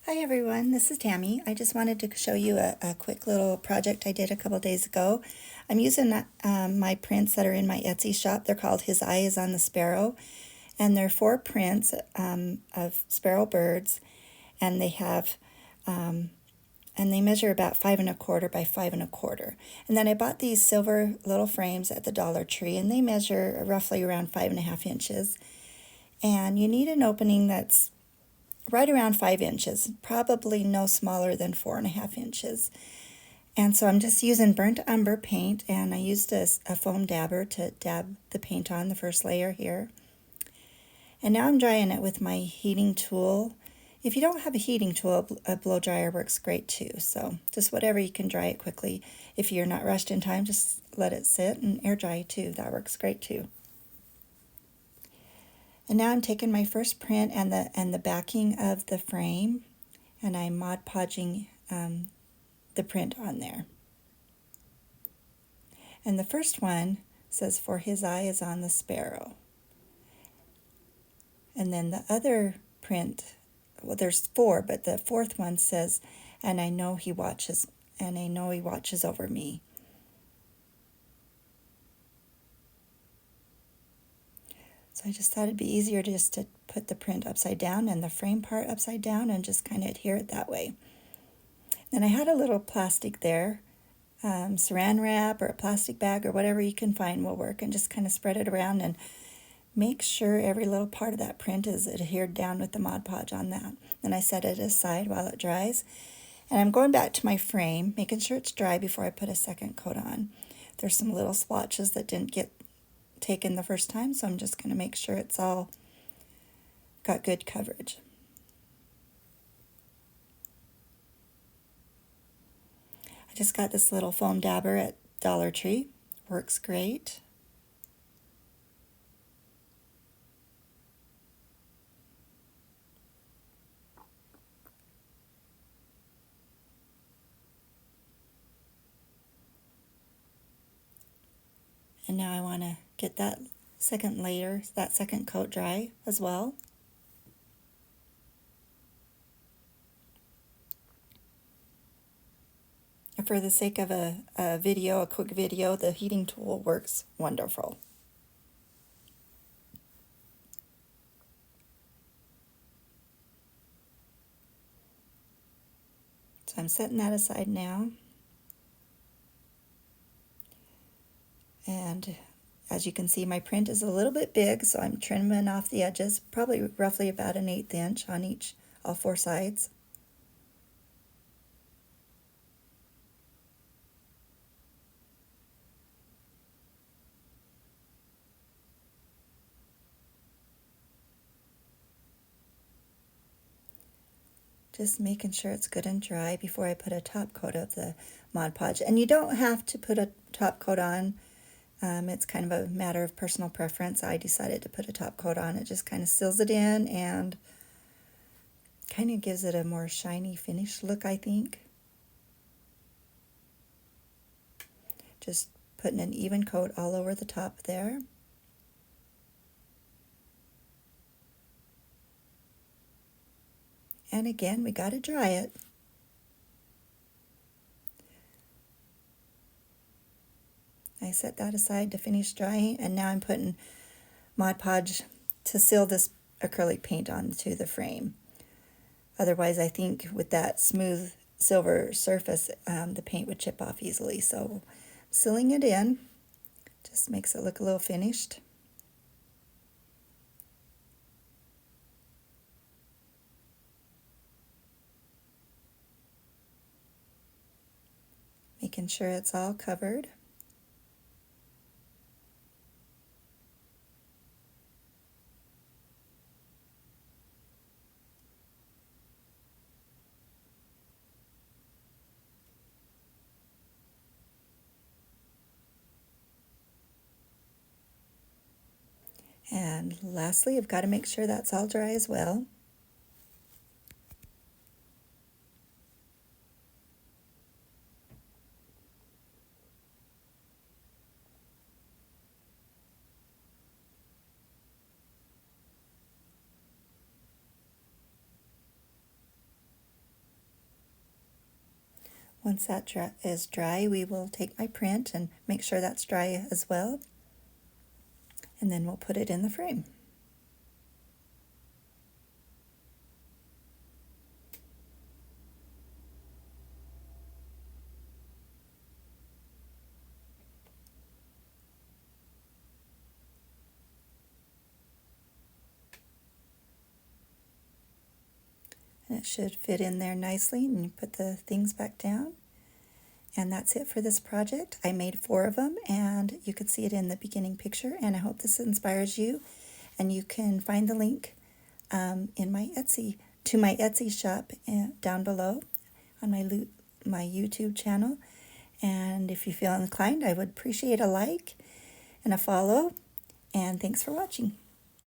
Hi everyone, this is Tammy. I just wanted to show you a quick little project I did a couple days ago. I'm using my prints that are in my Etsy shop. They're called His Eye is on the Sparrow, and they're 4 prints of sparrow birds, and they measure about 5¼ by 5¼ And then I bought these silver little frames at the Dollar Tree, and they measure roughly around 5½ inches. And you need an opening that's right around 5 inches, probably no smaller than 4½ inches. And so I'm just using burnt umber paint, and I used a foam dabber to dab the paint on the first layer here. And now I'm drying it with my heating tool. If you don't have a heating tool, a blow dryer works great too. So just whatever you can dry it quickly. If you're not rushed in time, just let it sit and air dry too. That works great too. And now I'm taking my first print and the backing of the frame, and I'm Mod Podging the print on there. And the first one says, "For his eye is on the sparrow." And then the other print, well, there's 4, but the fourth one says, "And I know he watches, and I know he watches over me." So I just thought it'd be easier just to put the print upside down and the frame part upside down and just kind of adhere it that way. Then I had a little plastic there, saran wrap or a plastic bag or whatever you can find will work, and just kind of spread it around and make sure every little part of that print is adhered down with the Mod Podge on that. Then I set it aside while it dries. And I'm going back to my frame, making sure it's dry before I put a second coat on. There's some little splotches that didn't get taken the first time, so I'm just going to make sure it's all got good coverage. I just got this little foam dabber at Dollar Tree. Works great. And now I want to get that second layer, that second coat dry as well. For the sake of a quick video, the heating tool works wonderful. So I'm setting that aside now. And as you can see, my print is a little bit big, so I'm trimming off the edges, probably roughly about an 1/8 inch on all 4 sides. Just making sure it's good and dry before I put a top coat of the Mod Podge. And you don't have to put a top coat on. It's kind of a matter of personal preference. I decided to put a top coat on. It just kind of seals it in and kind of gives it a more shiny finished look, I think. Just putting an even coat all over the top there. And again, we got to dry it. I set that aside to finish drying, and now I'm putting Mod Podge to seal this acrylic paint onto the frame. Otherwise, I think with that smooth silver surface, the paint would chip off easily. So sealing it in just makes it look a little finished. Making sure it's all covered. And lastly, I've got to make sure that's all dry as well. Once that is dry, we will take my print and make sure that's dry as well. And then we'll put it in the frame. And it should fit in there nicely, and you put the things back down. And that's it for this project. I made 4 of them, and you can see it in the beginning picture, and I hope this inspires you. And you can find the link in my Etsy shop down below on my YouTube channel. And if you feel inclined, I would appreciate a like and a follow. And thanks for watching.